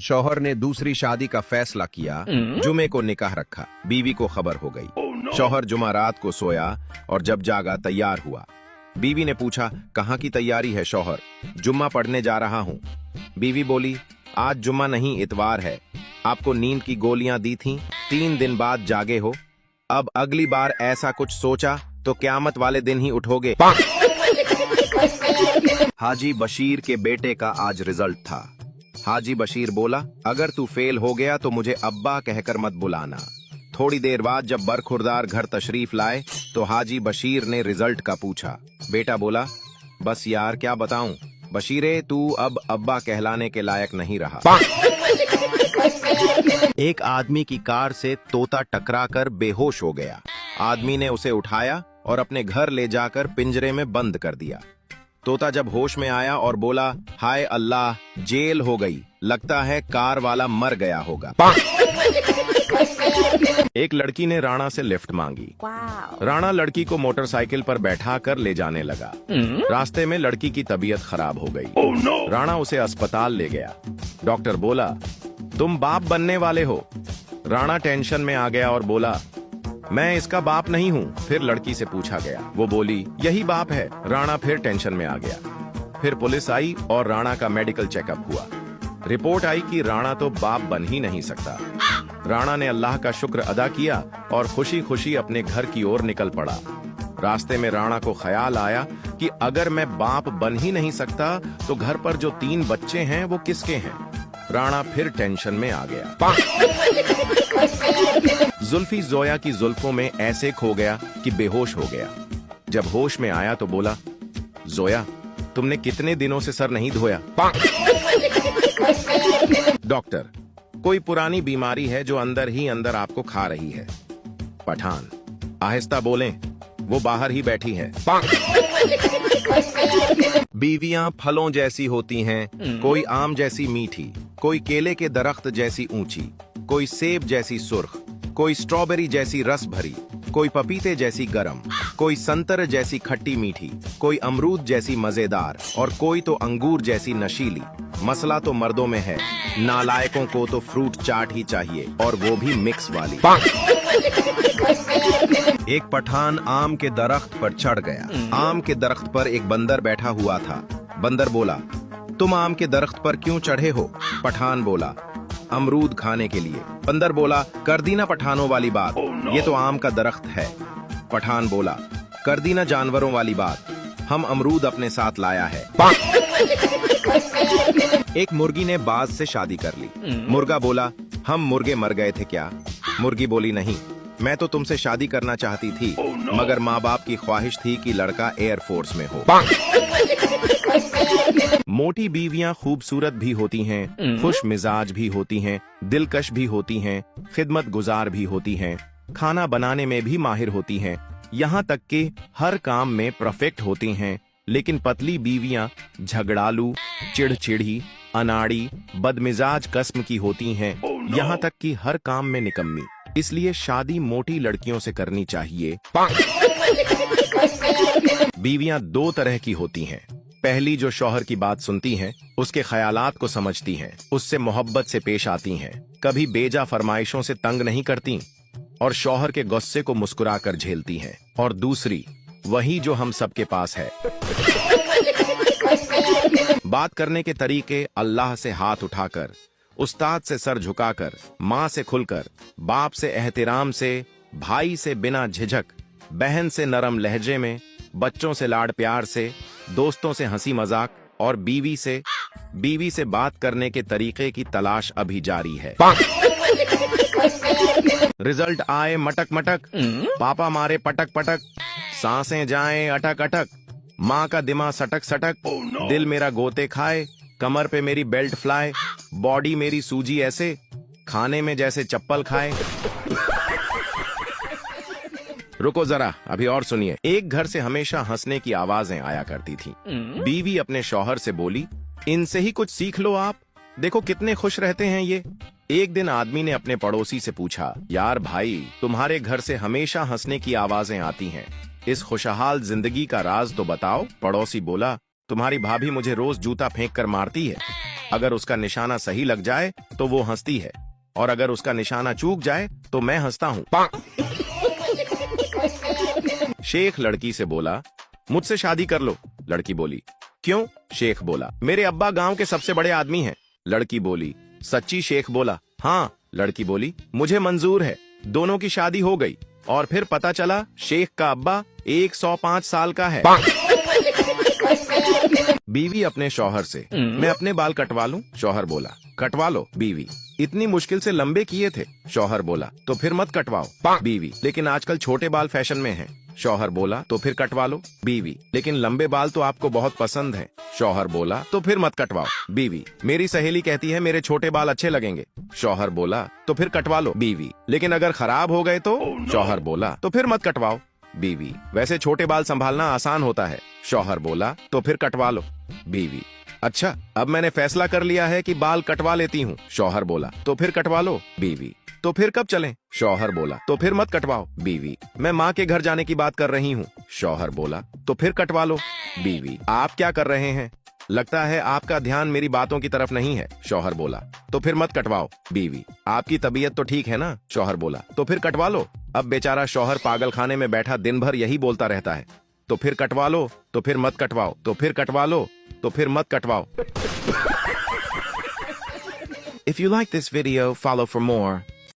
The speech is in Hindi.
शौहर ने दूसरी शादी का फैसला किया। जुमे को निकाह रखा। बीवी को खबर हो गई। शौहर जुमा रात को सोया और जब जागा तैयार हुआ। बीवी ने पूछा, कहाँ की तैयारी है शौहर? जुम्मा पढ़ने जा रहा हूँ। बीवी बोली, आज जुम्मा नहीं इतवार है। आपको नींद की गोलियां दी थीं, 3 दिन बाद जागे हो। अब अगली बार ऐसा कुछ सोचा तो क्यामत वाले दिन ही उठोगे। हाजी बशीर के बेटे का आज रिजल्ट था। हाजी बशीर बोला, अगर तू फेल हो गया तो मुझे अब्बा कहकर मत बुलाना। थोड़ी देर बाद जब बरखुरदार घर तशरीफ लाए तो हाजी बशीर ने रिजल्ट का पूछा। बेटा बोला, बस यार क्या बताऊं, बशीरे तू अब अब्बा कहलाने के लायक नहीं रहा। एक आदमी की कार से तोता टकराकर बेहोश हो गया। आदमी ने उसे उठाया और अपने घर ले जाकर पिंजरे में बंद कर दिया। तोता जब होश में आया और बोला, हाय अल्लाह, जेल हो गई, लगता है कार वाला मर गया होगा। एक लड़की ने राणा से लिफ्ट मांगी। राणा लड़की को मोटरसाइकिल पर बैठा कर ले जाने लगा। रास्ते में लड़की की तबीयत खराब हो गई। राणा उसे अस्पताल ले गया। डॉक्टर बोला, तुम बाप बनने वाले हो। राणा टेंशन में आ गया और बोला, मैं इसका बाप नहीं हूँ। फिर लड़की से पूछा गया, वो बोली, यही बाप है। राणा फिर टेंशन में आ गया। फिर पुलिस आई और राणा का मेडिकल चेकअप हुआ। रिपोर्ट आई कि राणा तो बाप बन ही नहीं सकता। राणा ने अल्लाह का शुक्र अदा किया और खुशी खुशी अपने घर की ओर निकल पड़ा। रास्ते में राणा को ख्याल आया कि अगर मैं बाप बन ही नहीं सकता तो घर पर जो 3 बच्चे हैं वो किसके हैं। राणा फिर टेंशन में आ गया। जुल्फी जोया की जुल्फों में ऐसे खो गया कि बेहोश हो गया। जब होश में आया तो बोला, जोया तुमने कितने दिनों से सर नहीं धोया? डॉक्टर, कोई पुरानी बीमारी है जो अंदर ही अंदर आपको खा रही है। पठान, आहिस्ता बोलें, वो बाहर ही बैठी है। बीवियां फलों जैसी होती हैं, कोई आम जैसी मीठी, कोई केले के दरख्त जैसी ऊंची, कोई सेब जैसी सुर्ख, कोई स्ट्रॉबेरी जैसी रस भरी, कोई पपीते जैसी गरम, कोई संतर जैसी खट्टी मीठी, कोई अमरूद जैसी मजेदार और कोई तो अंगूर जैसी नशीली। मसला तो मर्दों में है, नालायकों को तो फ्रूट चाट ही चाहिए, और वो भी मिक्स वाली। एक पठान आम के दरख्त पर चढ़ गया। आम के दरख्त पर एक बंदर बैठा हुआ था। बंदर बोला, तुम आम के दरख्त पर क्यों चढ़े हो? पठान बोला, अमरूद खाने के लिए। बंदर बोला, कर दी ना पठानों वाली बात, ये तो आम का दरख्त है। पठान बोला, कर दी ना जानवरों वाली बात, हम अमरूद अपने साथ लाया है। एक मुर्गी ने बाज से शादी कर ली। मुर्गा बोला, हम मुर्गे मर गए थे क्या? मुर्गी बोली, नहीं, मैं तो तुमसे शादी करना चाहती थी, मगर माँ बाप की ख्वाहिश थी कि लड़का एयरफोर्स में हो। मोटी बीवियां खूबसूरत भी होती हैं, खुश मिजाज भी होती हैं, दिलकश भी होती हैं, खिदमत गुजार भी होती हैं, खाना बनाने में भी माहिर होती हैं, यहाँ तक कि हर काम में परफेक्ट होती हैं। लेकिन पतली बीवियां झगड़ालू, चिड़चिड़ी, अनाड़ी, बदमिजाज किस्म की होती हैं, यहाँ तक कि हर काम में निकम्मी। इसलिए शादी मोटी लड़कियों से करनी चाहिए। बीवियां 2 तरह की होती हैं। पहली जो शौहर की बात सुनती हैं, उसके ख्यालात को समझती हैं, उससे मोहब्बत से पेश आती हैं, कभी बेजा फरमाइशों से तंग नहीं करती और शौहर के गुस्से को मुस्कुराकर झेलती हैं। और दूसरी, वही जो हम सबके पास है। बात करने के तरीके अल्लाह से हाथ उठाकर, उस्ताद से सर झुकाकर, माँ से खुलकर, बाप से एहतिराम से, भाई से बिना झिझक, बहन से नरम लहजे में, बच्चों से लाड प्यार से, दोस्तों से हंसी मजाक और बीवी से बात करने के तरीके की तलाश अभी जारी है। रिजल्ट आए मटक मटक, पापा मारे पटक पटक, सांसें जाएं अटक अटक, माँ का दिमाग सटक सटक, दिल मेरा गोते खाए, कमर पे मेरी बेल्ट फ्लाई, बॉडी मेरी सूजी ऐसे, खाने में जैसे चप्पल खाए। रुको जरा, अभी और सुनिए। एक घर से हमेशा हंसने की आवाजें आया करती थी। बीवी अपने शौहर से बोली, इनसे ही कुछ सीख लो आप, देखो कितने खुश रहते हैं ये। एक दिन आदमी ने अपने पड़ोसी से पूछा, यार भाई, तुम्हारे घर से हमेशा हंसने की आवाजें आती हैं, इस खुशहाल जिंदगी का राज तो बताओ। पड़ोसी बोला, तुम्हारी भाभी मुझे रोज जूता फेंक कर मारती है। अगर उसका निशाना सही लग जाए तो वो हंसती है, और अगर उसका निशाना चूक जाए तो मैं हंसता हूँ। शेख लड़की से बोला, मुझसे शादी कर लो। लड़की बोली, क्यों? शेख बोला, मेरे अब्बा गांव के सबसे बड़े आदमी हैं। लड़की बोली, सच्ची? शेख बोला, हाँ। लड़की बोली, मुझे मंजूर है। दोनों की शादी हो गई और फिर पता चला शेख का अब्बा 105 साल का है। बीवी अपने शौहर से, मैं अपने बाल कटवा लूं? शौहर बोला, कटवा लो। बीवी, इतनी मुश्किल से लंबे किए थे। शौहर बोला, तो फिर मत कटवाओ। बीवी, लेकिन आजकल छोटे बाल फैशन में हैं। शौहर बोला, तो फिर कटवा लो। बीवी, लेकिन लंबे बाल तो आपको बहुत पसंद हैं। शौहर बोला, तो फिर मत कटवाओ। बीवी, मेरी सहेली कहती है मेरे छोटे बाल अच्छे लगेंगे। शौहर बोला, तो फिर कटवा लो। बीवी, लेकिन अगर खराब हो गए तो? शौहर बोला, तो फिर मत कटवाओ। बीवी, वैसे छोटे बाल संभालना आसान होता है। शौहर बोला, तो फिर कटवा लो। बीवी, अच्छा, अब मैंने फैसला कर लिया है कि बाल कटवा लेती हूँ। शौहर बोला, तो फिर कटवा लो। बीवी, तो फिर कब चलें? शौहर बोला, तो फिर मत कटवाओ। बीवी, मैं माँ के घर जाने की बात कर रही हूँ। शौहर बोला, तो फिर कटवा लो। बीवी, आप क्या कर रहे हैं? लगता है आपका ध्यान मेरी बातों की तरफ नहीं है। शौहर बोला, तो फिर मत कटवाओ। बीवी, आपकी तबीयत तो ठीक है ना? शौहर बोला, तो फिर कटवा लो। अब बेचारा शौहर पागल खाने में बैठा दिन भर यही बोलता रहता है, तो फिर कटवा लो, तो फिर मत कटवाओ, तो फिर कटवा लो, तो फिर मत कटवाओ। If you like this video, follow for more.